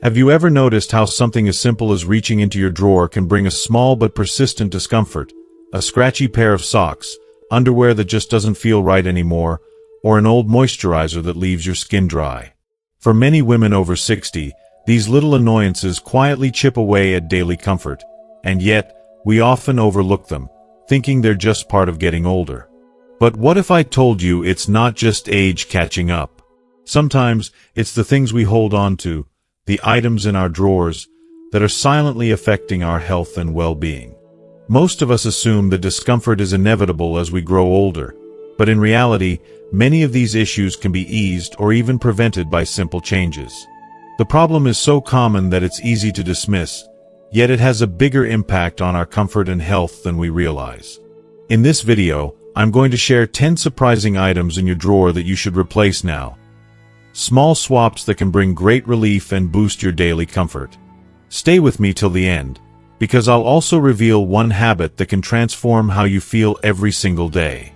Have you ever noticed how something as simple as reaching into your drawer can bring a small but persistent discomfort? A scratchy pair of socks, underwear that just doesn't feel right anymore, or an old moisturizer that leaves your skin dry. For many women over 60, these little annoyances quietly chip away at daily comfort, and yet, we often overlook them, thinking they're just part of getting older. But what if I told you it's not just age catching up? Sometimes, it's the things we hold on to, the items in our drawers, that are silently affecting our health and well-being. Most of us assume that discomfort is inevitable as we grow older, but in reality, many of these issues can be eased or even prevented by simple changes. The problem is so common that it's easy to dismiss, yet it has a bigger impact on our comfort and health than we realize. In this video, I'm going to share 10 surprising items in your drawer that you should replace now. Small swaps that can bring great relief and boost your daily comfort. Stay with me till the end, because I'll also reveal one habit that can transform how you feel every single day.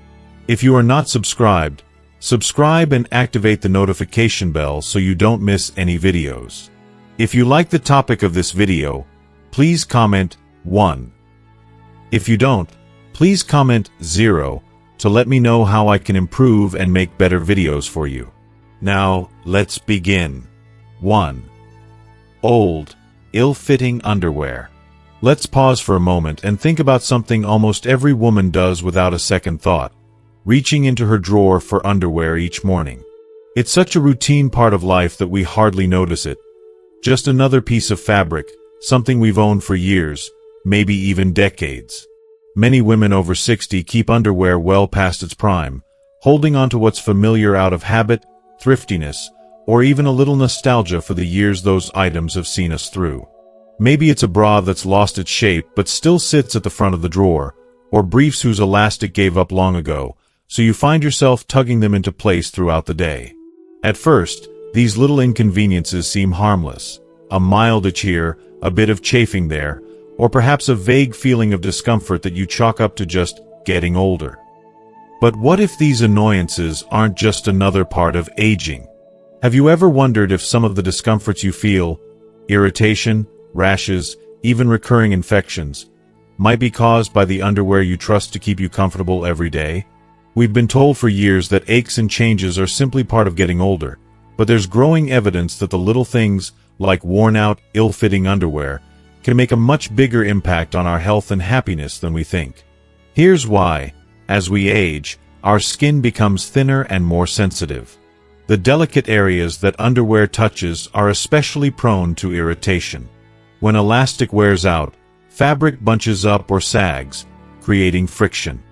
If you are not subscribed, subscribe and activate the notification bell so you don't miss any videos. If you like the topic of this video, please comment 1. If you don't, please comment 0 to let me know how I can improve and make better videos for you. Now, let's begin. 1. Old, ill-fitting underwear. Let's pause for a moment and think about something almost every woman does without a second thought: reaching into her drawer for underwear each morning. It's such a routine part of life that we hardly notice it. Just another piece of fabric, something we've owned for years, maybe even decades. Many women over 60 keep underwear well past its prime, holding on to what's familiar out of habit, thriftiness, or even a little nostalgia for the years those items have seen us through. Maybe it's a bra that's lost its shape but still sits at the front of the drawer, or briefs whose elastic gave up long ago, so you find yourself tugging them into place throughout the day. At first, these little inconveniences seem harmless. A mild itch here, a bit of chafing there, or perhaps a vague feeling of discomfort that you chalk up to just getting older. But what if these annoyances aren't just another part of aging? Have you ever wondered if some of the discomforts you feel, irritation, rashes, even recurring infections, might be caused by the underwear you trust to keep you comfortable every day? We've been told for years that aches and changes are simply part of getting older, but there's growing evidence that the little things, like worn-out, ill-fitting underwear, can make a much bigger impact on our health and happiness than we think. Here's why. As we age, our skin becomes thinner and more sensitive. The delicate areas that underwear touches are especially prone to irritation. When elastic wears out, fabric bunches up or sags, creating friction.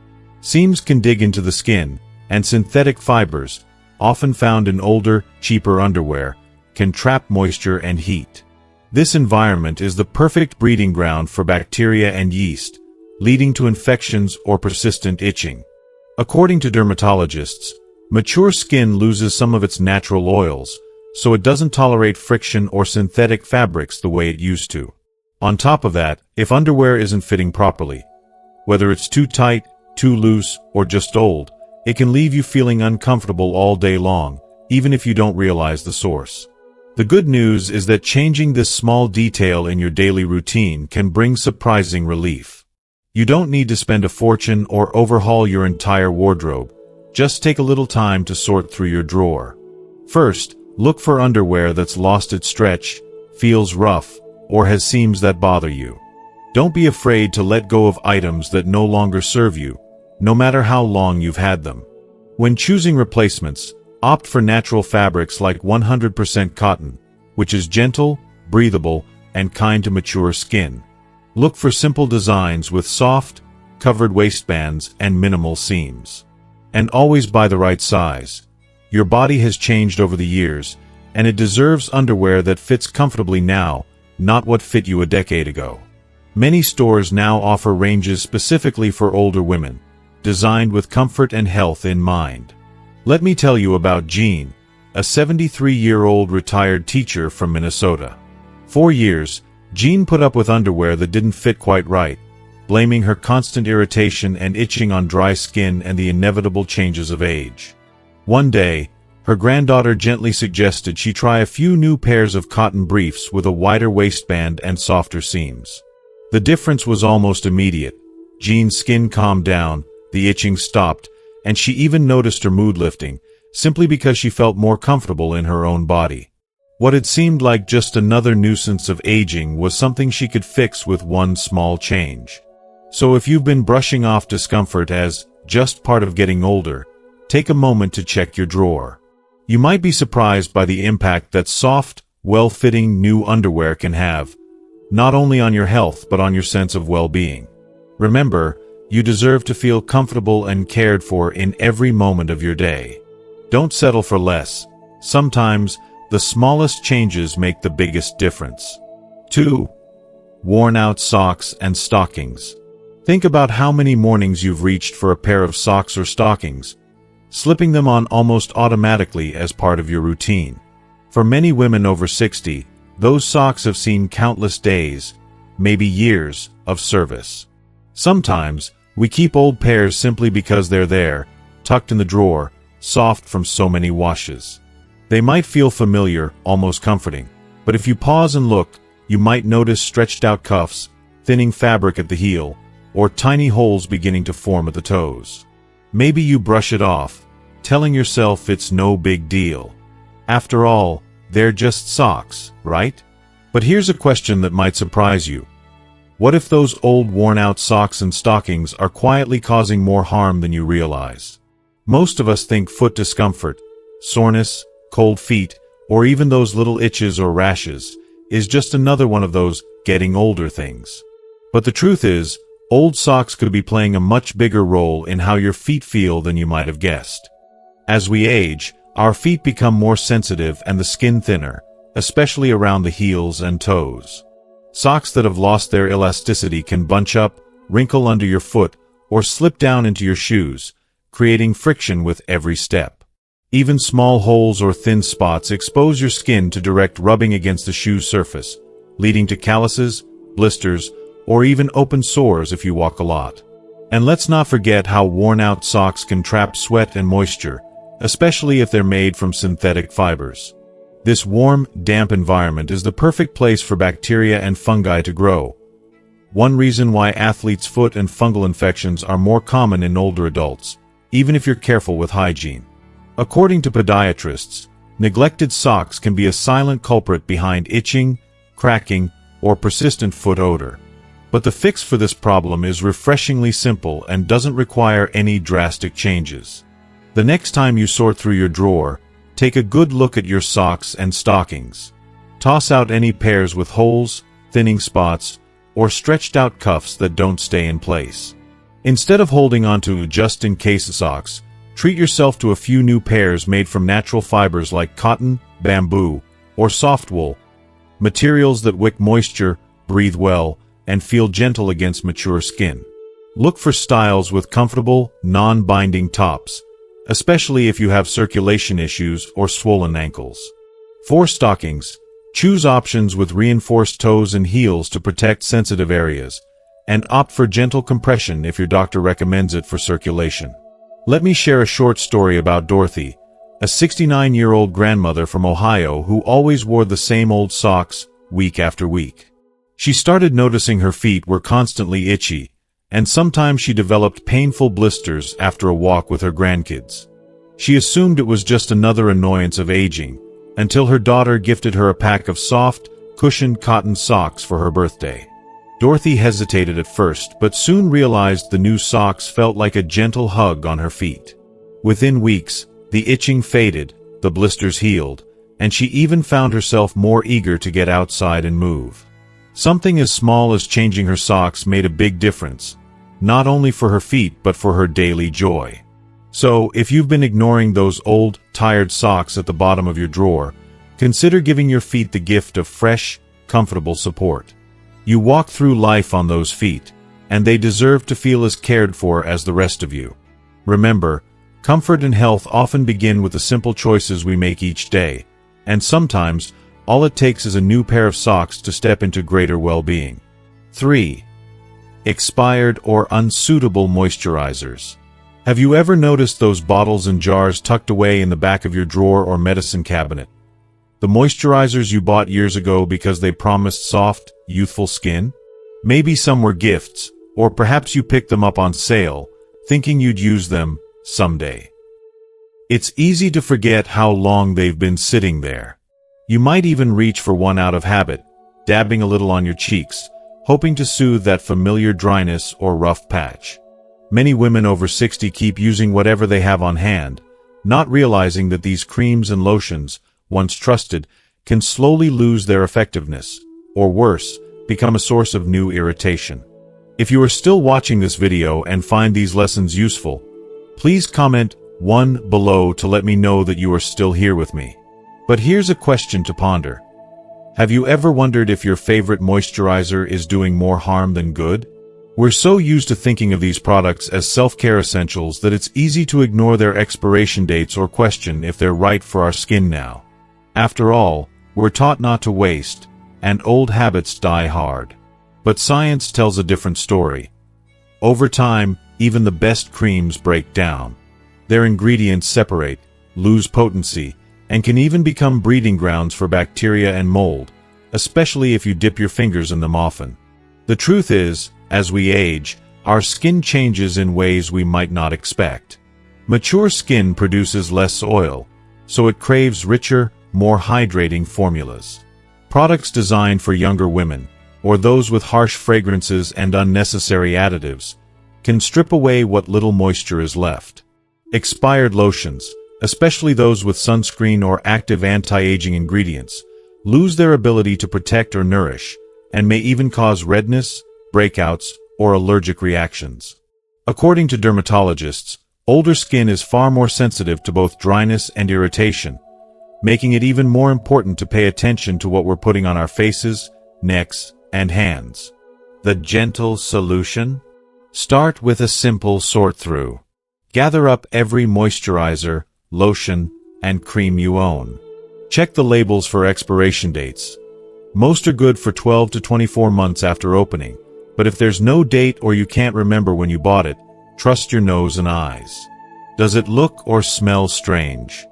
Seams can dig into the skin, and synthetic fibers, often found in older, cheaper underwear, can trap moisture and heat. This environment is the perfect breeding ground for bacteria and yeast, leading to infections or persistent itching. According to dermatologists, mature skin loses some of its natural oils, so it doesn't tolerate friction or synthetic fabrics the way it used to. On top of that, if underwear isn't fitting properly, whether it's too tight, too loose, or just old, it can leave you feeling uncomfortable all day long, even if you don't realize the source. The good news is that changing this small detail in your daily routine can bring surprising relief. You don't need to spend a fortune or overhaul your entire wardrobe. Just take a little time to sort through your drawer. First, look for underwear that's lost its stretch, feels rough, or has seams that bother you. Don't be afraid to let go of items that no longer serve you, no matter how long you've had them. When choosing replacements, opt for natural fabrics like 100% cotton, which is gentle, breathable, and kind to mature skin. Look for simple designs with soft, covered waistbands and minimal seams. And always buy the right size. Your body has changed over the years, and it deserves underwear that fits comfortably now, not what fit you a decade ago. Many stores now offer ranges specifically for older women, designed with comfort and health in mind. Let me tell you about Jean, a 73-year-old retired teacher from Minnesota. For years, Jean put up with underwear that didn't fit quite right, blaming her constant irritation and itching on dry skin and the inevitable changes of age. One day, Her granddaughter gently suggested she try a few new pairs of cotton briefs with a wider waistband and softer seams. The difference was almost immediate. Jean's skin calmed down, the itching stopped, and she even noticed her mood lifting, simply because she felt more comfortable in her own body. What had seemed like just another nuisance of aging was something she could fix with one small change. So if you've been brushing off discomfort as just part of getting older, take a moment to check your drawer. You might be surprised by the impact that soft, well-fitting new underwear can have, not only on your health but on your sense of well-being. Remember, you deserve to feel comfortable and cared for in every moment of your day. Don't settle for less. Sometimes, the smallest changes make the biggest difference. 2. Worn-out socks and stockings. Think about how many mornings you've reached for a pair of socks or stockings, slipping them on almost automatically as part of your routine. For many women over 60, those socks have seen countless days, maybe years, of service. Sometimes, we keep old pairs simply because they're there, tucked in the drawer, soft from so many washes. They might feel familiar, almost comforting, but if you pause and look, you might notice stretched out cuffs, thinning fabric at the heel, or tiny holes beginning to form at the toes. Maybe you brush it off, telling yourself it's no big deal. After all, they're just socks, right? But here's a question that might surprise you. What if those old worn-out socks and stockings are quietly causing more harm than you realize? Most of us think foot discomfort, soreness, cold feet, or even those little itches or rashes, is just another one of those getting older things. But the truth is, old socks could be playing a much bigger role in how your feet feel than you might have guessed. As we age, our feet become more sensitive and the skin thinner, especially around the heels and toes. Socks that have lost their elasticity can bunch up, wrinkle under your foot, or slip down into your shoes, creating friction with every step. Even small holes or thin spots expose your skin to direct rubbing against the shoe's surface, leading to calluses, blisters, or even open sores if you walk a lot. And let's not forget how worn-out socks can trap sweat and moisture, especially if they're made from synthetic fibers. This warm, damp environment is the perfect place for bacteria and fungi to grow. One reason why athletes' foot and fungal infections are more common in older adults, even if you're careful with hygiene. According to podiatrists, neglected socks can be a silent culprit behind itching, cracking, or persistent foot odor. But the fix for this problem is refreshingly simple and doesn't require any drastic changes. The next time you sort through your drawer, take a good look at your socks and stockings. Toss out any pairs with holes, thinning spots, or stretched out cuffs that don't stay in place. Instead of holding onto just-in-case socks, treat yourself to a few new pairs made from natural fibers like cotton, bamboo, or soft wool, materials that wick moisture, breathe well, and feel gentle against mature skin. Look for styles with comfortable, non-binding tops, especially if you have circulation issues or swollen ankles. For stockings, choose options with reinforced toes and heels to protect sensitive areas, and opt for gentle compression if your doctor recommends it for circulation. Let me share a short story about Dorothy, a 69-year-old grandmother from Ohio who always wore the same old socks week after week. She started noticing her feet were constantly itchy, and sometimes she developed painful blisters after a walk with her grandkids. She assumed it was just another annoyance of aging, until her daughter gifted her a pack of soft, cushioned cotton socks for her birthday. Dorothy hesitated at first, but soon realized the new socks felt like a gentle hug on her feet. Within weeks, the itching faded, the blisters healed, and she even found herself more eager to get outside and move. Something as small as changing her socks made a big difference, not only for her feet but for her daily joy. So, if you've been ignoring those old, tired socks at the bottom of your drawer, consider giving your feet the gift of fresh, comfortable support. You walk through life on those feet, and they deserve to feel as cared for as the rest of you. Remember, comfort and health often begin with the simple choices we make each day, and sometimes, all it takes is a new pair of socks to step into greater well-being. 3. Expired or unsuitable moisturizers. Have you ever noticed those bottles and jars tucked away in the back of your drawer or medicine cabinet? The moisturizers you bought years ago because they promised soft, youthful skin? Maybe some were gifts, or perhaps you picked them up on sale, thinking you'd use them someday. It's easy to forget how long they've been sitting there. You might even reach for one out of habit, dabbing a little on your cheeks, hoping to soothe that familiar dryness or rough patch. Many women over 60 keep using whatever they have on hand, not realizing that these creams and lotions, once trusted, can slowly lose their effectiveness, or worse, become a source of new irritation. If you are still watching this video and find these lessons useful, please comment 1 below to let me know that you are still here with me. But here's a question to ponder. Have you ever wondered if your favorite moisturizer is doing more harm than good? We're so used to thinking of these products as self-care essentials that it's easy to ignore their expiration dates or question if they're right for our skin now. After all, we're taught not to waste, and old habits die hard. But science tells a different story. Over time, even the best creams break down. Their ingredients separate, lose potency, and can even become breeding grounds for bacteria and mold, especially if you dip your fingers in them often. The truth is, as we age, our skin changes in ways we might not expect. Mature skin produces less oil, so it craves richer, more hydrating formulas. Products designed for younger women, or those with harsh fragrances and unnecessary additives, can strip away what little moisture is left. Expired lotions, especially those with sunscreen or active anti-aging ingredients, lose their ability to protect or nourish, and may even cause redness, breakouts, or allergic reactions. According to dermatologists, older skin is far more sensitive to both dryness and irritation, making it even more important to pay attention to what we're putting on our faces, necks, and hands. The gentle solution? Start with a simple sort-through. Gather up every moisturizer, lotion, and cream you own. Check the labels for expiration dates. Most are good for 12 to 24 months after opening, but if there's no date or you can't remember when you bought it, trust your nose and eyes. Does it look or smell strange?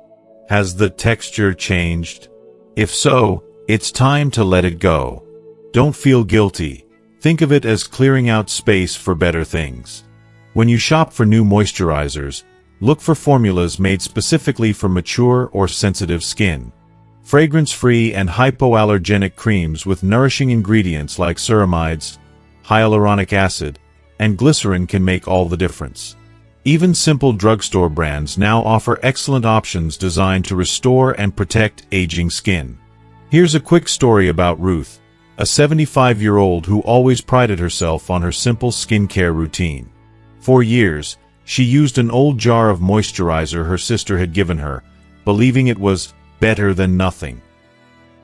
Has the texture changed? If so, it's time to let it go. Don't feel guilty. Think of it as clearing out space for better things. When you shop for new moisturizers, look for formulas made specifically for mature or sensitive skin. Fragrance-free and hypoallergenic creams with nourishing ingredients like ceramides, hyaluronic acid, and glycerin can make all the difference. Even simple drugstore brands now offer excellent options designed to restore and protect aging skin. Here's a quick story about Ruth, a 75-year-old who always prided herself on her simple skincare routine. For years, she used an old jar of moisturizer her sister had given her, believing it was better than nothing.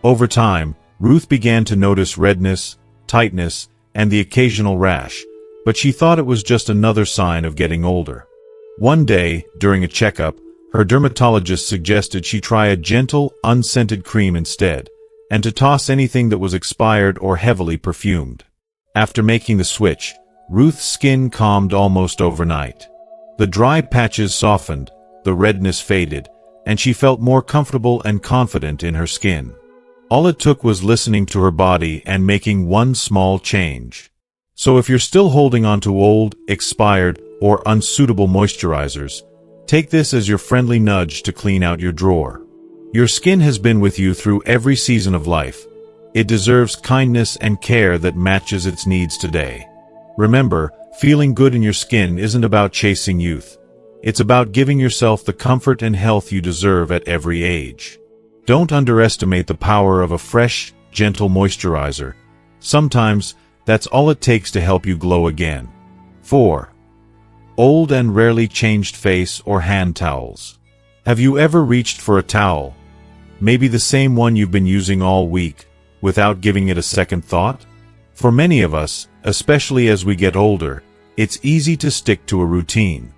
Over time, Ruth began to notice redness, tightness, and the occasional rash, but she thought it was just another sign of getting older. One day, during a checkup, her dermatologist suggested she try a gentle, unscented cream instead, and to toss anything that was expired or heavily perfumed. After making the switch, Ruth's skin calmed almost overnight. The dry patches softened, the redness faded, and she felt more comfortable and confident in her skin. All it took was listening to her body and making one small change. So if you're still holding on to old, expired, or unsuitable moisturizers, take this as your friendly nudge to clean out your drawer. Your skin has been with you through every season of life. It deserves kindness and care that matches its needs today. Remember, feeling good in your skin isn't about chasing youth. It's about giving yourself the comfort and health you deserve at every age. Don't underestimate the power of a fresh, gentle moisturizer. Sometimes, that's all it takes to help you glow again. 4. Old and rarely changed face or hand towels. Have you ever reached for a towel, maybe the same one you've been using all week, without giving it a second thought? For many of us, especially as we get older, it's easy to stick to a routine.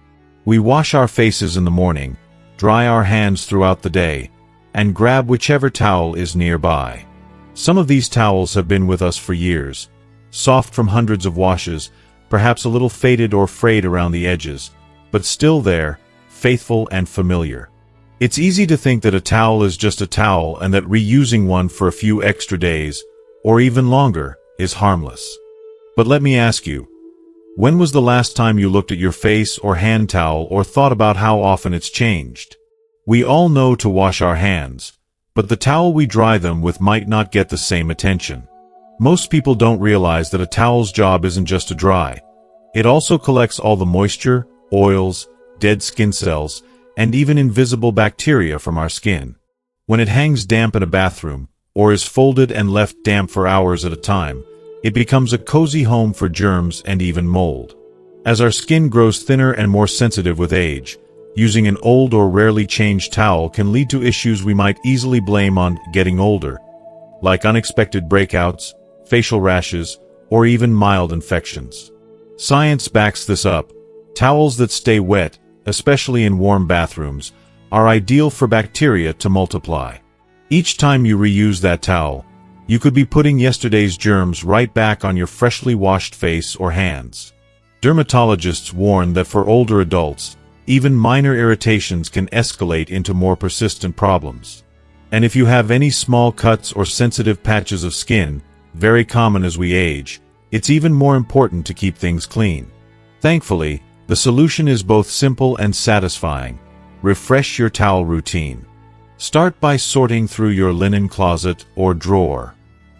We wash our faces in the morning, dry our hands throughout the day, and grab whichever towel is nearby. Some of these towels have been with us for years, soft from hundreds of washes, perhaps a little faded or frayed around the edges, but still there, faithful and familiar. It's easy to think that a towel is just a towel and that reusing one for a few extra days, or even longer, is harmless. But let me ask you, when was the last time you looked at your face or hand towel or thought about how often it's changed? We all know to wash our hands, but the towel we dry them with might not get the same attention. Most people don't realize that a towel's job isn't just to dry. It also collects all the moisture, oils, dead skin cells, and even invisible bacteria from our skin. When it hangs damp in a bathroom, or is folded and left damp for hours at a time, it becomes a cozy home for germs and even mold. As our skin grows thinner and more sensitive with age, using an old or rarely changed towel can lead to issues we might easily blame on getting older, like unexpected breakouts, facial rashes, or even mild infections. Science backs this up. Towels that stay wet, especially in warm bathrooms, are ideal for bacteria to multiply. Each time you reuse that towel, you could be putting yesterday's germs right back on your freshly washed face or hands. Dermatologists warn that for older adults, even minor irritations can escalate into more persistent problems. And if you have any small cuts or sensitive patches of skin, very common as we age, it's even more important to keep things clean. Thankfully, the solution is both simple and satisfying. Refresh your towel routine. Start by sorting through your linen closet or drawer.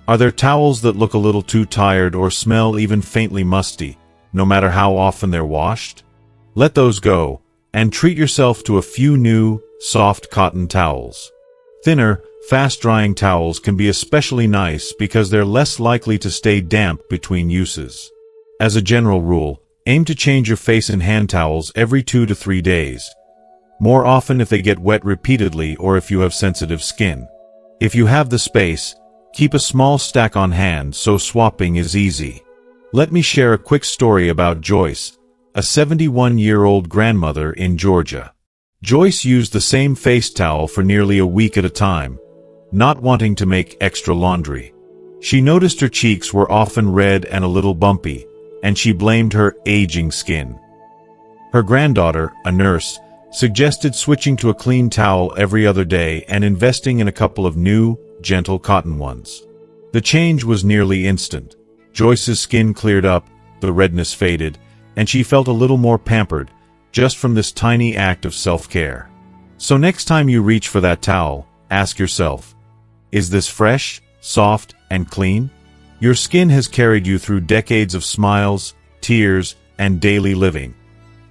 Are there towels that look a little too tired or smell even faintly musty, no matter how often they're washed? Let those go, and treat yourself to a few new, soft cotton towels. Thinner, fast-drying towels can be especially nice because they're less likely to stay damp between uses. As a general rule, aim to change your face and hand towels every 2 to 3 days. More often if they get wet repeatedly or if you have sensitive skin. If you have the space, keep a small stack on hand so swapping is easy. Let me share a quick story about Joyce, a 71-year-old grandmother in Georgia. Joyce used the same face towel for nearly a week at a time, not wanting to make extra laundry. She noticed her cheeks were often red and a little bumpy, and she blamed her aging skin. Her granddaughter, a nurse, suggested switching to a clean towel every other day and investing in a couple of new, gentle cotton ones. The change was nearly instant. Joyce's skin cleared up, the redness faded, and she felt a little more pampered, just from this tiny act of self-care. So next time you reach for that towel, ask yourself, is this fresh, soft, and clean? Your skin has carried you through decades of smiles, tears, and daily living.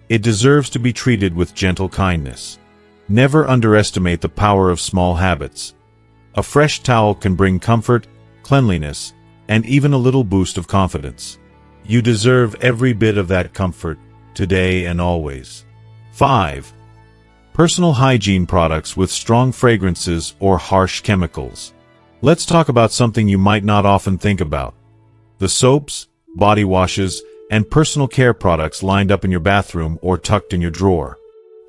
It deserves to be treated with gentle kindness. Never underestimate the power of small habits. A fresh towel can bring comfort, cleanliness, and even a little boost of confidence. You deserve every bit of that comfort, today and always. 5. Personal hygiene products with strong fragrances or harsh chemicals. Let's talk about something you might not often think about. The soaps, body washes, and personal care products lined up in your bathroom or tucked in your drawer.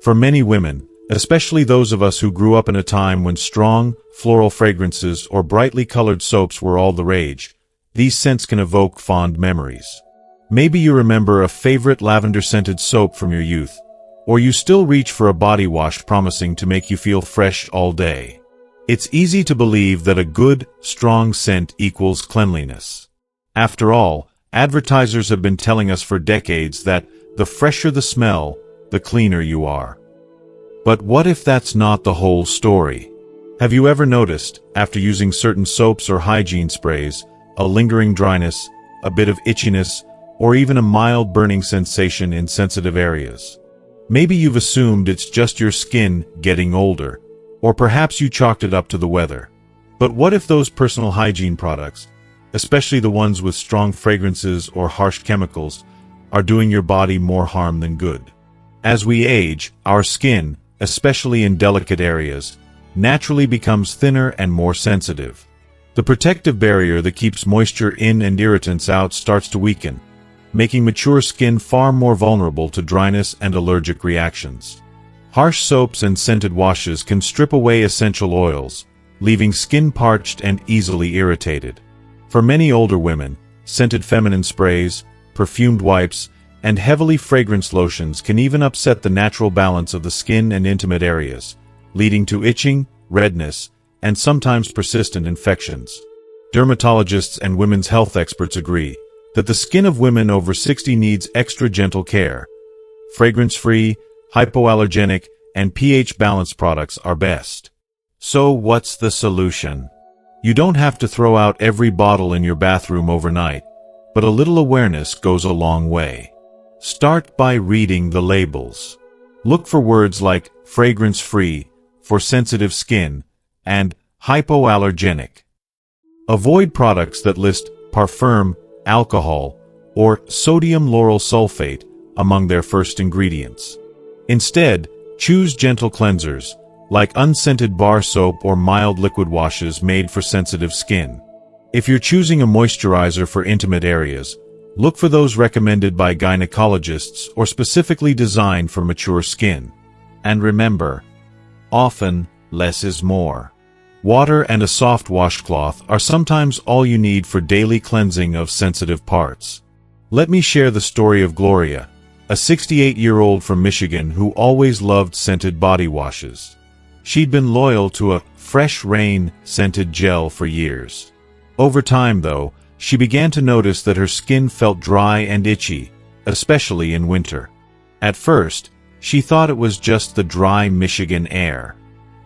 For many women, especially those of us who grew up in a time when strong, floral fragrances or brightly colored soaps were all the rage, these scents can evoke fond memories. Maybe you remember a favorite lavender-scented soap from your youth, or you still reach for a body wash promising to make you feel fresh all day. It's easy to believe that a good, strong scent equals cleanliness. After all, advertisers have been telling us for decades that the fresher the smell, the cleaner you are. But what if that's not the whole story? Have you ever noticed, after using certain soaps or hygiene sprays, a lingering dryness, a bit of itchiness, or even a mild burning sensation in sensitive areas? Maybe you've assumed it's just your skin getting older, or perhaps you chalked it up to the weather. But what if those personal hygiene products, especially the ones with strong fragrances or harsh chemicals, are doing your body more harm than good? As we age, our skin, especially in delicate areas, naturally becomes thinner and more sensitive. The protective barrier that keeps moisture in and irritants out starts to weaken, making mature skin far more vulnerable to dryness and allergic reactions. Harsh soaps and scented washes can strip away essential oils, leaving skin parched and easily irritated. For many older women, scented feminine sprays, perfumed wipes, and heavily fragranced lotions can even upset the natural balance of the skin and intimate areas, leading to itching, redness, and sometimes persistent infections. Dermatologists and women's health experts agree that the skin of women over 60 needs extra gentle care. Fragrance-free, hypoallergenic, and pH-balanced products are best. So what's the solution? You don't have to throw out every bottle in your bathroom overnight, but a little awareness goes a long way. Start by reading the labels. Look for words like fragrance-free for sensitive skin and hypoallergenic. Avoid products that list parfum, alcohol, or sodium lauryl sulfate among their first ingredients. Instead, choose gentle cleansers, like unscented bar soap or mild liquid washes made for sensitive skin. If you're choosing a moisturizer for intimate areas, look for those recommended by gynecologists or specifically designed for mature skin. And remember, often, less is more. Water and a soft washcloth are sometimes all you need for daily cleansing of sensitive parts. Let me share the story of Gloria, a 68-year-old from Michigan who always loved scented body washes. She'd been loyal to a Fresh Rain scented gel for years. Over time, though, she began to notice that her skin felt dry and itchy, especially in winter. At first, she thought it was just the dry Michigan air.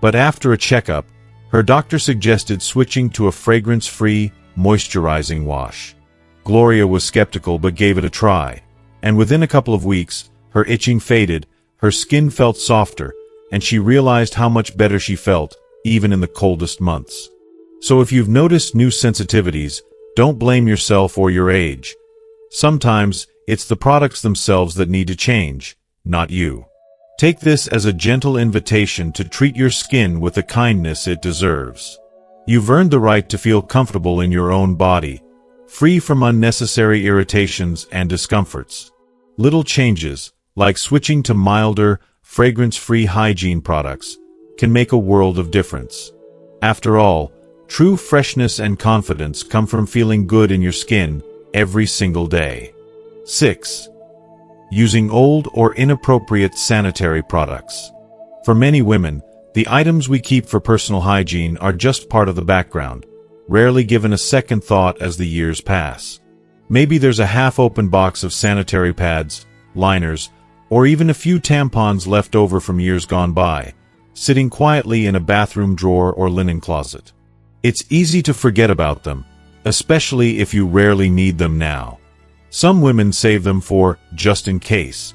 But after a checkup, her doctor suggested switching to a fragrance-free, moisturizing wash. Gloria was skeptical but gave it a try, and within a couple of weeks, her itching faded, her skin felt softer, and she realized how much better she felt, even in the coldest months. So if you've noticed new sensitivities, don't blame yourself or your age. Sometimes, it's the products themselves that need to change, not you. Take this as a gentle invitation to treat your skin with the kindness it deserves. You've earned the right to feel comfortable in your own body, free from unnecessary irritations and discomforts. Little changes, like switching to milder, fragrance-free hygiene products, can make a world of difference. After all, true freshness and confidence come from feeling good in your skin every single day. 6. Using old or inappropriate sanitary products. For many women, the items we keep for personal hygiene are just part of the background, rarely given a second thought as the years pass. Maybe there's a half-open box of sanitary pads, liners, or even a few tampons left over from years gone by, sitting quietly in a bathroom drawer or linen closet. It's easy to forget about them, especially if you rarely need them now. Some women save them for just in case.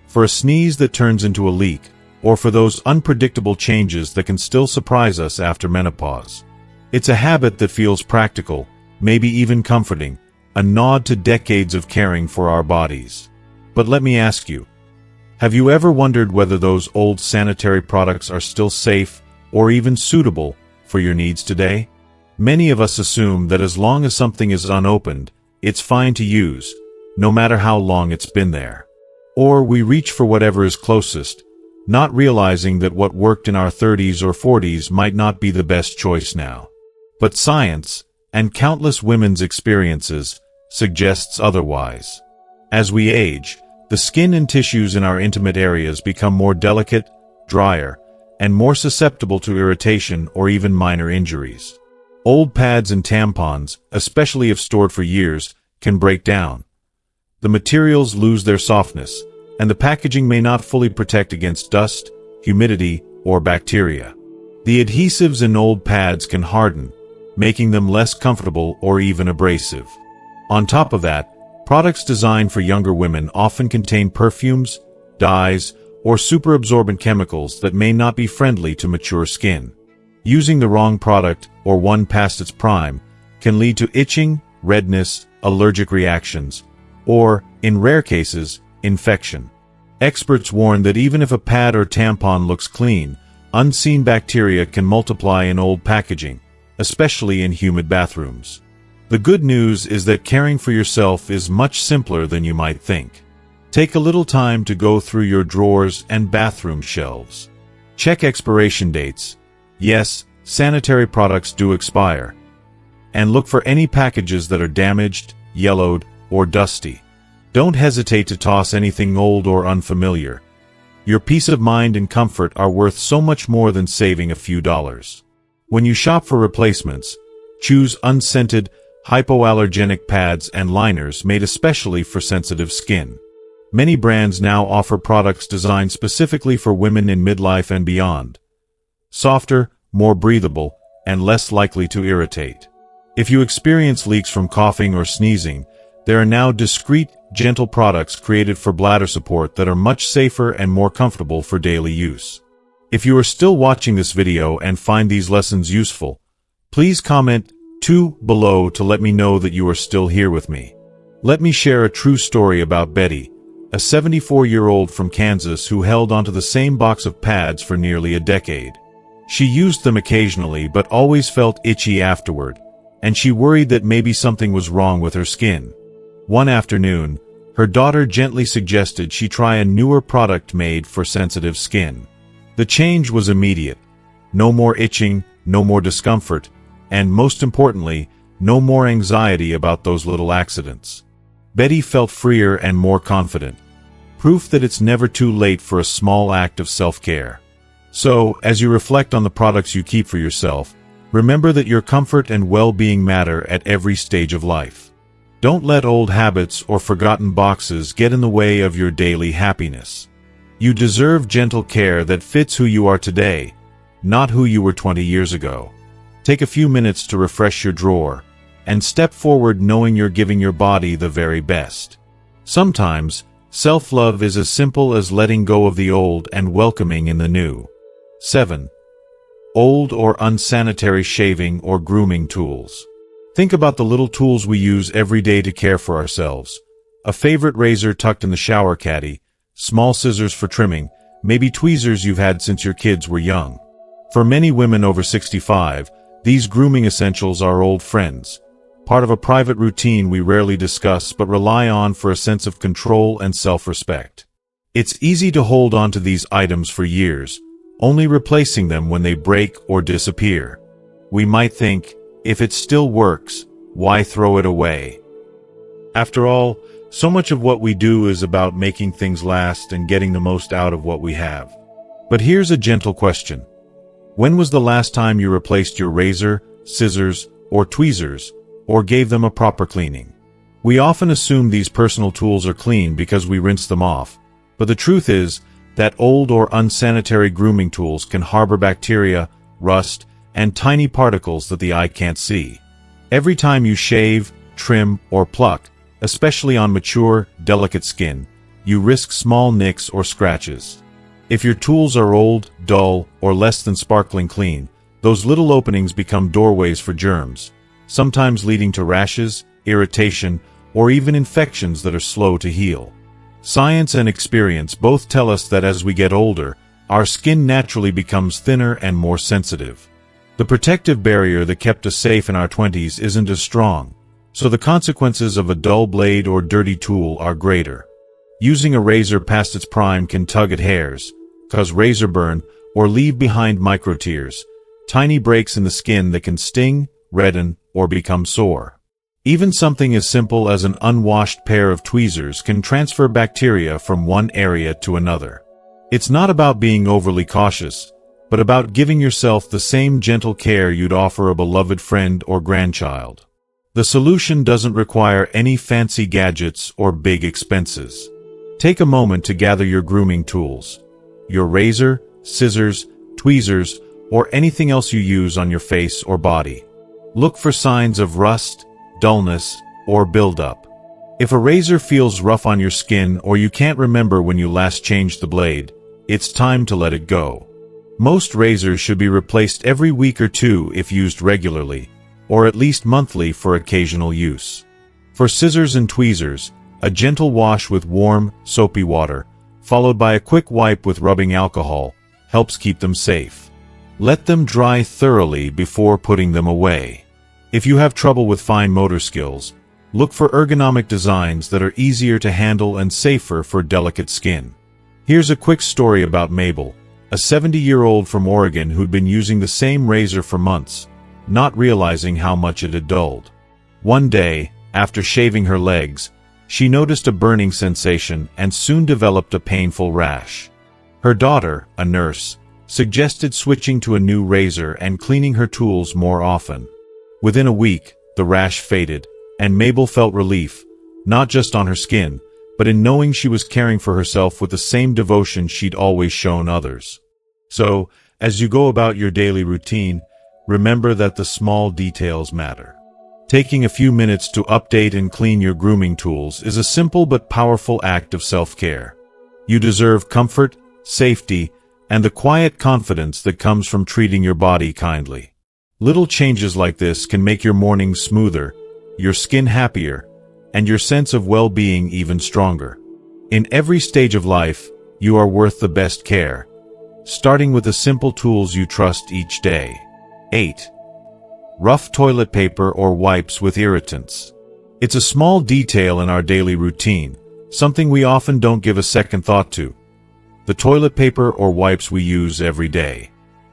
For a sneeze that turns into a leak, or for those unpredictable changes that can still surprise us after menopause. It's a habit that feels practical, maybe even comforting, a nod to decades of caring for our bodies. But let me ask you, have you ever wondered whether those old sanitary products are still safe or even suitable for your needs today? Many of us assume that as long as something is unopened, it's fine to use, no matter how long it's been there. Or we reach for whatever is closest, not realizing that what worked in our 30s or 40s might not be the best choice now. But science, and countless women's experiences, suggests otherwise. As we age, the skin and tissues in our intimate areas become more delicate, drier, and more susceptible to irritation or even minor injuries. Old pads and tampons, especially if stored for years, can break down. The materials lose their softness, and the packaging may not fully protect against dust, humidity, or bacteria. The adhesives in old pads can harden, making them less comfortable or even abrasive. On top of that, products designed for younger women often contain perfumes, dyes, or superabsorbent chemicals that may not be friendly to mature skin. Using the wrong product, or one past its prime, can lead to itching, redness, allergic reactions, or, in rare cases, infection. Experts warn that even if a pad or tampon looks clean, unseen bacteria can multiply in old packaging, especially in humid bathrooms. The good news is that caring for yourself is much simpler than you might think. Take a little time to go through your drawers and bathroom shelves. Check expiration dates. Yes, sanitary products do expire. And look for any packages that are damaged, yellowed, or dusty. Don't hesitate to toss anything old or unfamiliar. Your peace of mind and comfort are worth so much more than saving a few dollars. When you shop for replacements, choose unscented, hypoallergenic pads and liners made especially for sensitive skin. Many brands now offer products designed specifically for women in midlife and beyond. Softer, more breathable, and less likely to irritate. If you experience leaks from coughing or sneezing, there are now discreet, gentle products created for bladder support that are much safer and more comfortable for daily use. If you are still watching this video and find these lessons useful, please comment 2 below to let me know that you are still here with me. Let me share a true story about Betty, a 74-year-old from Kansas who held onto the same box of pads for nearly a decade. She used them occasionally but always felt itchy afterward, and she worried that maybe something was wrong with her skin. One afternoon, her daughter gently suggested she try a newer product made for sensitive skin. The change was immediate. No more itching, no more discomfort, and most importantly, no more anxiety about those little accidents. Betty felt freer and more confident. Proof that it's never too late for a small act of self-care. So, as you reflect on the products you keep for yourself, remember that your comfort and well-being matter at every stage of life. Don't let old habits or forgotten boxes get in the way of your daily happiness. You deserve gentle care that fits who you are today, not who you were 20 years ago. Take a few minutes to refresh your drawer, and step forward knowing you're giving your body the very best. Sometimes, self-love is as simple as letting go of the old and welcoming in the new. 7. Old or unsanitary shaving or grooming tools. Think about the little tools we use every day to care for ourselves. A favorite razor tucked in the shower caddy, small scissors for trimming, maybe tweezers you've had since your kids were young. For many women over 65, these grooming essentials are old friends, part of a private routine we rarely discuss but rely on for a sense of control and self-respect. It's easy to hold on to these items for years, only replacing them when they break or disappear. We might think, if it still works, why throw it away? After all, so much of what we do is about making things last and getting the most out of what we have. But here's a gentle question. When was the last time you replaced your razor, scissors, or tweezers, or gave them a proper cleaning? We often assume these personal tools are clean because we rinse them off, but the truth is that old or unsanitary grooming tools can harbor bacteria, rust, and tiny particles that the eye can't see. Every time you shave, trim, or pluck, especially on mature, delicate skin, you risk small nicks or scratches. If your tools are old, dull, or less than sparkling clean, those little openings become doorways for germs, sometimes leading to rashes, irritation, or even infections that are slow to heal. Science and experience both tell us that as we get older, our skin naturally becomes thinner and more sensitive. The protective barrier that kept us safe in our 20s isn't as strong, so the consequences of a dull blade or dirty tool are greater. Using a razor past its prime can tug at hairs, cause razor burn, or leave behind microtears, tiny breaks in the skin that can sting, redden, or become sore. Even something as simple as an unwashed pair of tweezers can transfer bacteria from one area to another. It's not about being overly cautious, but about giving yourself the same gentle care you'd offer a beloved friend or grandchild. The solution doesn't require any fancy gadgets or big expenses. Take a moment to gather your grooming tools. Your razor, scissors, tweezers, or anything else you use on your face or body. Look for signs of rust, dullness, or buildup. If a razor feels rough on your skin or you can't remember when you last changed the blade, it's time to let it go. Most razors should be replaced every week or two if used regularly, or at least monthly for occasional use. For scissors and tweezers, a gentle wash with warm, soapy water, followed by a quick wipe with rubbing alcohol, helps keep them safe. Let them dry thoroughly before putting them away. If you have trouble with fine motor skills, look for ergonomic designs that are easier to handle and safer for delicate skin. Here's a quick story about Mabel, a 70-year-old from Oregon who'd been using the same razor for months, not realizing how much it had dulled. One day, after shaving her legs, She noticed a burning sensation and soon developed a painful rash. Her daughter, a nurse, suggested switching to a new razor and cleaning her tools more often. Within a week, the rash faded, and Mabel felt relief, not just on her skin, but in knowing she was caring for herself with the same devotion she'd always shown others. So, as you go about your daily routine, remember that the small details matter. Taking a few minutes to update and clean your grooming tools is a simple but powerful act of self-care. You deserve comfort, safety, and the quiet confidence that comes from treating your body kindly. Little changes like this can make your mornings smoother, your skin happier, and your sense of well-being even stronger. In every stage of life, you are worth the best care, starting with the simple tools you trust each day. 8. Rough toilet paper or wipes with irritants. It's a small detail in our daily routine, something we often don't give a second thought to. The toilet paper or wipes we use every day.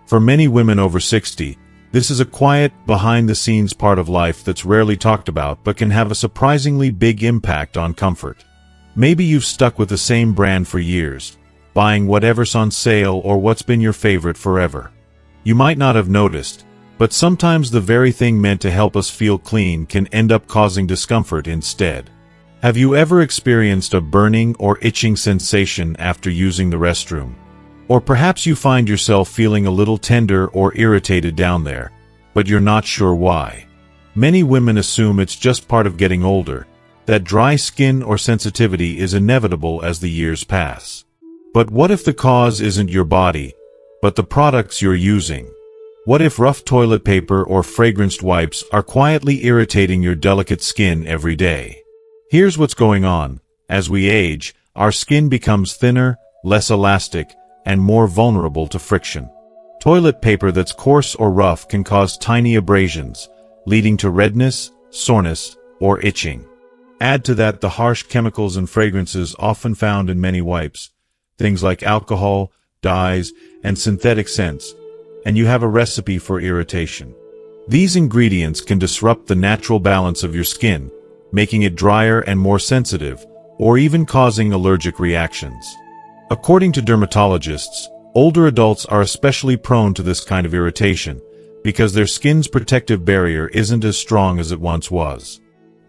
For many women over 60, this is a quiet, behind-the-scenes part of life that's rarely talked about but can have a surprisingly big impact on comfort. Maybe you've stuck with the same brand for years, buying whatever's on sale or what's been your favorite forever. You might not have noticed, but sometimes the very thing meant to help us feel clean can end up causing discomfort instead. Have you ever experienced a burning or itching sensation after using the restroom? Or perhaps you find yourself feeling a little tender or irritated down there, but you're not sure why. Many women assume it's just part of getting older, that dry skin or sensitivity is inevitable as the years pass. But what if the cause isn't your body, but the products you're using? What if rough toilet paper or fragranced wipes are quietly irritating your delicate skin every day? Here's what's going on. As we age, our skin becomes thinner, less elastic, and more vulnerable to friction. Toilet paper that's coarse or rough can cause tiny abrasions, leading to redness, soreness, or itching. Add to that the harsh chemicals and fragrances often found in many wipes, things like alcohol, dyes, and synthetic scents, and you have a recipe for irritation. These ingredients can disrupt the natural balance of your skin, making it drier and more sensitive, or even causing allergic reactions. According to dermatologists, older adults are especially prone to this kind of irritation because their skin's protective barrier isn't as strong as it once was.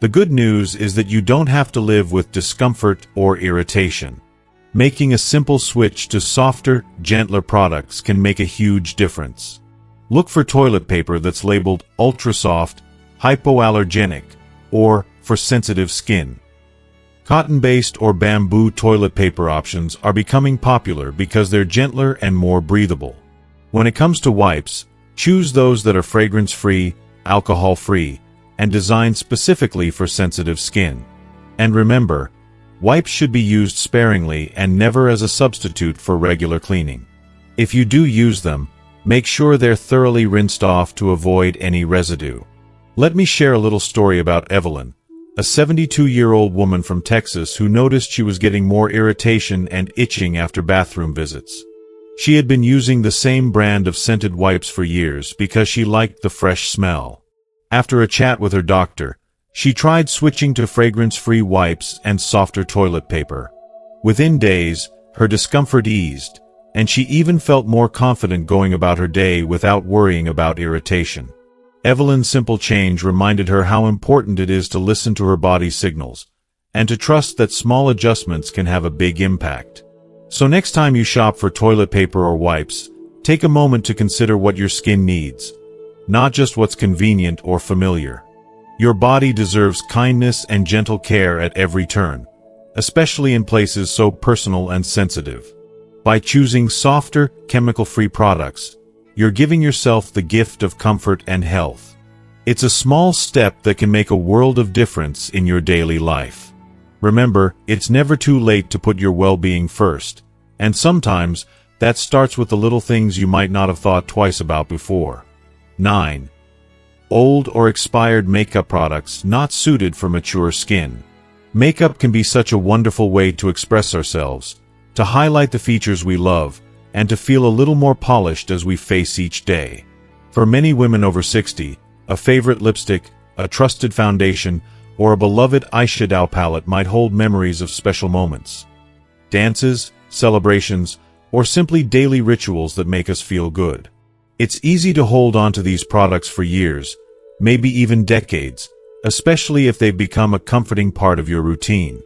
The good news is that you don't have to live with discomfort or irritation. Making a simple switch to softer, gentler products can make a huge difference. Look for toilet paper that's labeled ultra-soft, hypoallergenic, or for sensitive skin. Cotton-based or bamboo toilet paper options are becoming popular because they're gentler and more breathable. When it comes to wipes, choose those that are fragrance-free, alcohol-free, and designed specifically for sensitive skin. And remember, wipes should be used sparingly and never as a substitute for regular cleaning. If you do use them, make sure they're thoroughly rinsed off to avoid any residue. Let me share a little story about Evelyn, a 72-year-old woman from Texas who noticed she was getting more irritation and itching after bathroom visits. She had been using the same brand of scented wipes for years because she liked the fresh smell. After a chat with her doctor, she tried switching to fragrance-free wipes and softer toilet paper. Within days, her discomfort eased, and she even felt more confident going about her day without worrying about irritation. Evelyn's simple change reminded her how important it is to listen to her body's signals, and to trust that small adjustments can have a big impact. So next time you shop for toilet paper or wipes, take a moment to consider what your skin needs, not just what's convenient or familiar. Your body deserves kindness and gentle care at every turn, especially in places so personal and sensitive. By choosing softer, chemical-free products, you're giving yourself the gift of comfort and health. It's a small step that can make a world of difference in your daily life. Remember, it's never too late to put your well-being first, and sometimes that starts with the little things you might not have thought twice about before. 9. Old or expired makeup products not suited for mature skin. Makeup can be such a wonderful way to express ourselves, to highlight the features we love, and to feel a little more polished as we face each day. For many women over 60, a favorite lipstick, a trusted foundation, or a beloved eyeshadow palette might hold memories of special moments. Dances, celebrations, or simply daily rituals that make us feel good. It's easy to hold on to these products for years, maybe even decades, especially if they've become a comforting part of your routine.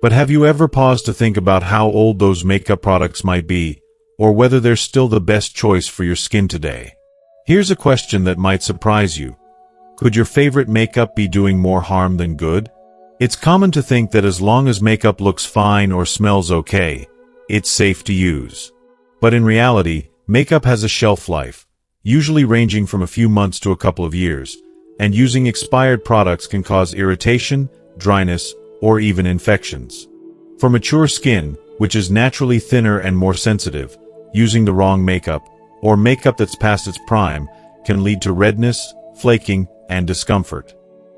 But have you ever paused to think about how old those makeup products might be, or whether they're still the best choice for your skin today? Here's a question that might surprise you. Could your favorite makeup be doing more harm than good? It's common to think that as long as makeup looks fine or smells okay, it's safe to use. But in reality, makeup has a shelf life, usually ranging from a few months to a couple of years, and using expired products can cause irritation, dryness, or even infections. For mature skin, which is naturally thinner and more sensitive, using the wrong makeup, or makeup that's past its prime, can lead to redness, flaking, and discomfort.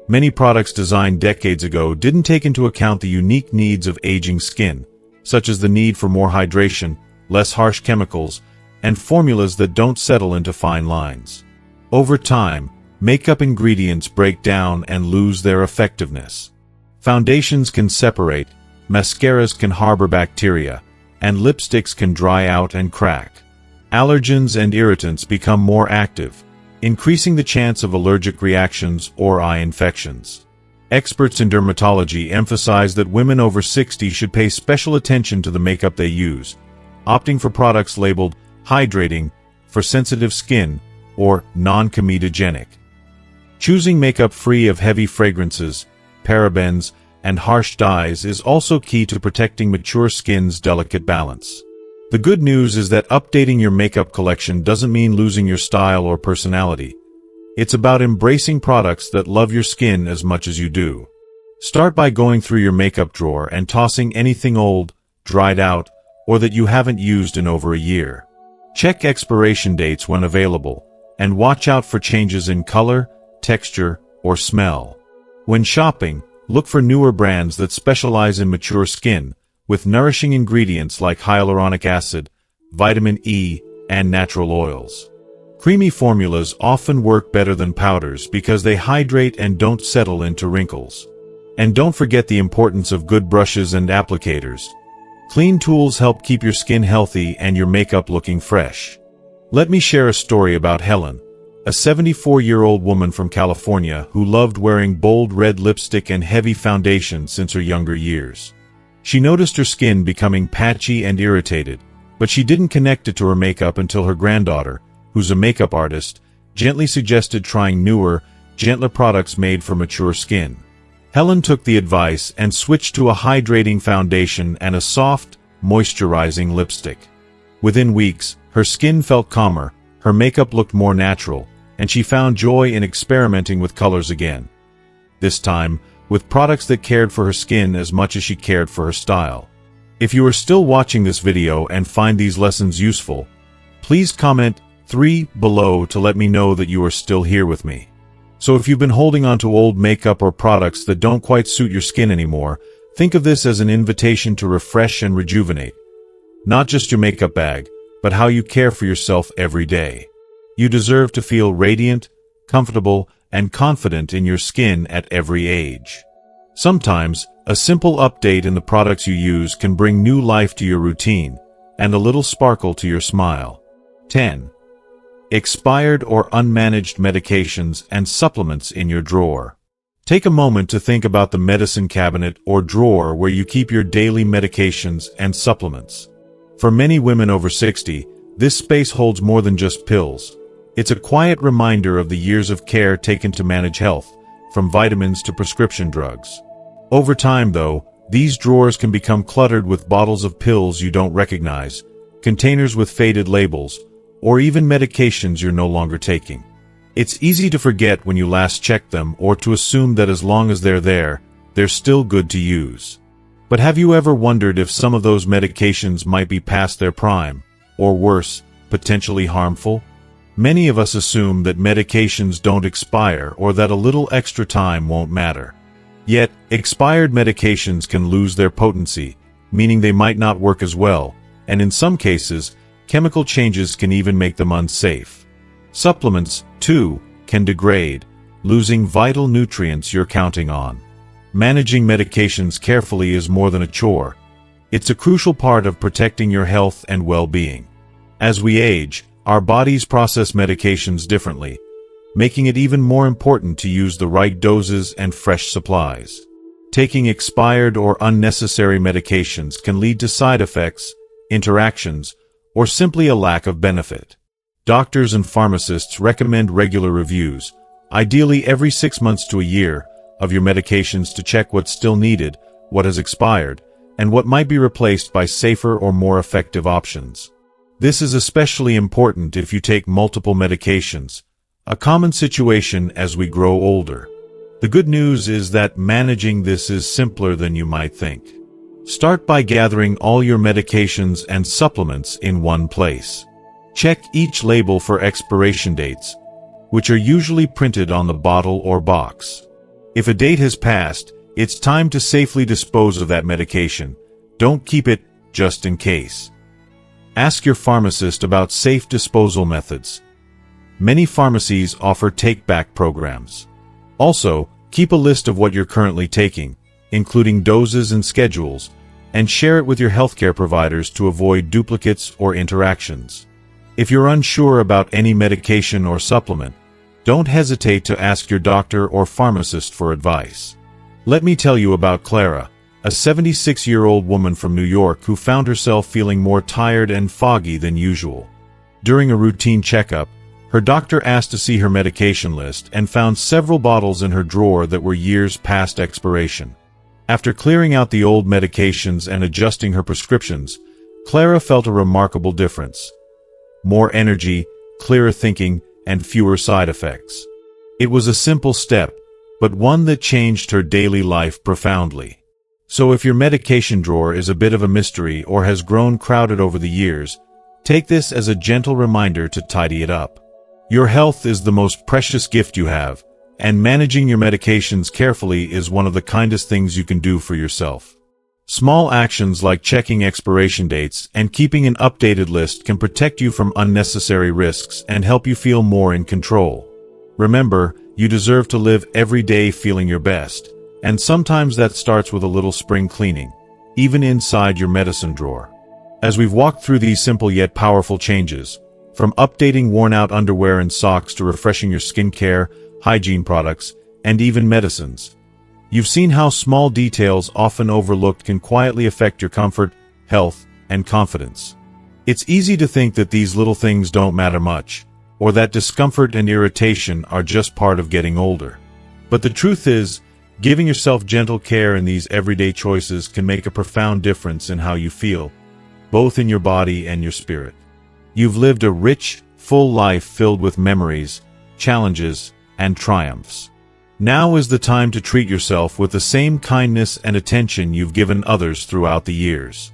Many products designed decades ago didn't take into account the unique needs of aging skin, such as the need for more hydration, less harsh chemicals, and formulas that don't settle into fine lines. Over time, makeup ingredients break down and lose their effectiveness. Foundations can separate, mascaras can harbor bacteria, and lipsticks can dry out and crack. Allergens and irritants become more active, increasing the chance of allergic reactions or eye infections. Experts in dermatology emphasize that women over 60 should pay special attention to the makeup they use, opting for products labeled hydrating for sensitive skin or non-comedogenic. Choosing makeup free of heavy fragrances, parabens, and harsh dyes is also key to protecting mature skin's delicate balance. The good news is that updating your makeup collection doesn't mean losing your style or personality. It's about embracing products that love your skin as much as you do. Start by going through your makeup drawer and tossing anything old, dried out, or that you haven't used in over a year. Check expiration dates when available, and watch out for changes in color, texture, or smell. When shopping, look for newer brands that specialize in mature skin, with nourishing ingredients like hyaluronic acid, vitamin E, and natural oils. Creamy formulas often work better than powders because they hydrate and don't settle into wrinkles. And don't forget the importance of good brushes and applicators. Clean tools help keep your skin healthy and your makeup looking fresh. Let me share a story about Helen, a 74-year-old woman from California who loved wearing bold red lipstick and heavy foundation since her younger years. She noticed her skin becoming patchy and irritated, but she didn't connect it to her makeup until her granddaughter, who's a makeup artist, gently suggested trying newer, gentler products made for mature skin. Helen took the advice and switched to a hydrating foundation and a soft, moisturizing lipstick. Within weeks, her skin felt calmer, her makeup looked more natural, and she found joy in experimenting with colors again. This time, with products that cared for her skin as much as she cared for her style. If you are still watching this video and find these lessons useful, please comment 3 below to let me know that you are still here with me. So if you've been holding on to old makeup or products that don't quite suit your skin anymore, think of this as an invitation to refresh and rejuvenate. Not just your makeup bag, but how you care for yourself every day. You deserve to feel radiant, comfortable, and confident in your skin at every age. Sometimes, a simple update in the products you use can bring new life to your routine, and a little sparkle to your smile. 10. Expired or unmanaged medications and supplements in your drawer. Take a moment to think about the medicine cabinet or drawer where you keep your daily medications and supplements. For many women over 60, this space holds more than just pills. It's a quiet reminder of the years of care taken to manage health, from vitamins to prescription drugs. Over time, though, these drawers can become cluttered with bottles of pills you don't recognize, containers with faded labels, or even medications you're no longer taking. It's easy to forget when you last checked them or to assume that as long as they're there, they're still good to use. But have you ever wondered if some of those medications might be past their prime, or worse, potentially harmful? Many of us assume that medications don't expire or that a little extra time won't matter. Yet, expired medications can lose their potency, meaning they might not work as well, and in some cases, chemical changes can even make them unsafe. Supplements, too, can degrade, losing vital nutrients you're counting on. managing medications carefully is more than a chore. It's a crucial part of protecting your health and well-being. As we age, our bodies process medications differently, making it even more important to use the right doses and fresh supplies. Taking expired or unnecessary medications can lead to side effects, interactions, or simply a lack of benefit. Doctors and pharmacists recommend regular reviews, ideally every 6 months to a year, of your medications to check what's still needed, what has expired, and what might be replaced by safer or more effective options. This is especially important if you take multiple medications, a common situation as we grow older. The good news is that managing this is simpler than you might think. Start by gathering all your medications and supplements in one place. Check each label for expiration dates, which are usually printed on the bottle or box. If a date has passed, it's time to safely dispose of that medication. Don't keep it just in case. Ask your pharmacist about safe disposal methods. Many pharmacies offer take-back programs. Also, keep a list of what you're currently taking, including doses and schedules, and share it with your healthcare providers to avoid duplicates or interactions. If you're unsure about any medication or supplement, don't hesitate to ask your doctor or pharmacist for advice. Let me tell you about Clara, a 76-year-old woman from New York who found herself feeling more tired and foggy than usual. During a routine checkup, her doctor asked to see her medication list and found several bottles in her drawer that were years past expiration. After clearing out the old medications and adjusting her prescriptions, Clara felt a remarkable difference. More energy, clearer thinking, and fewer side effects. It was a simple step, but one that changed her daily life profoundly. So if your medication drawer is a bit of a mystery or has grown crowded over the years, take this as a gentle reminder to tidy it up. Your health is the most precious gift you have, and managing your medications carefully is one of the kindest things you can do for yourself. Small actions like checking expiration dates and keeping an updated list can protect you from unnecessary risks and help you feel more in control. Remember, you deserve to live every day feeling your best, and sometimes that starts with a little spring cleaning, even inside your medicine drawer. As we've walked through these simple yet powerful changes, from updating worn-out underwear and socks to refreshing your skincare, hygiene products, and even medicines, you've seen how small details often overlooked can quietly affect your comfort, health, and confidence. It's easy to think that these little things don't matter much, or that discomfort and irritation are just part of getting older. But the truth is, giving yourself gentle care in these everyday choices can make a profound difference in how you feel, both in your body and your spirit. You've lived a rich, full life filled with memories, challenges, and triumphs. Now is the time to treat yourself with the same kindness and attention you've given others throughout the years.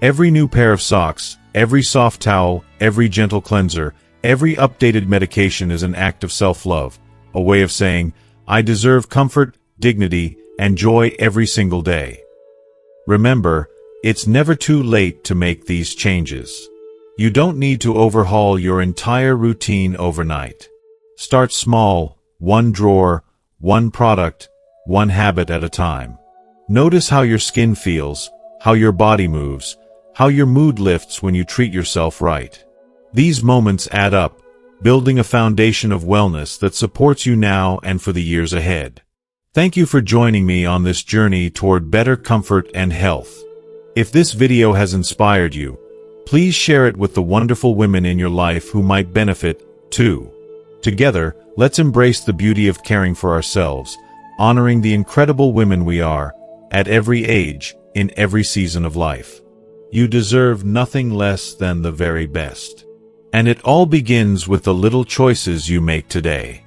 Every new pair of socks, every soft towel, every gentle cleanser, every updated medication is an act of self-love, a way of saying, I deserve comfort, dignity, and joy every single day. Remember, it's never too late to make these changes. You don't need to overhaul your entire routine overnight. Start small, one drawer, one product, one habit at a time. Notice how your skin feels, how your body moves, how your mood lifts when you treat yourself right. These moments add up, building a foundation of wellness that supports you now and for the years ahead. Thank you for joining me on this journey toward better comfort and health. If this video has inspired you, please share it with the wonderful women in your life who might benefit, too. Together, let's embrace the beauty of caring for ourselves, honoring the incredible women we are, at every age, in every season of life. You deserve nothing less than the very best. And it all begins with the little choices you make today.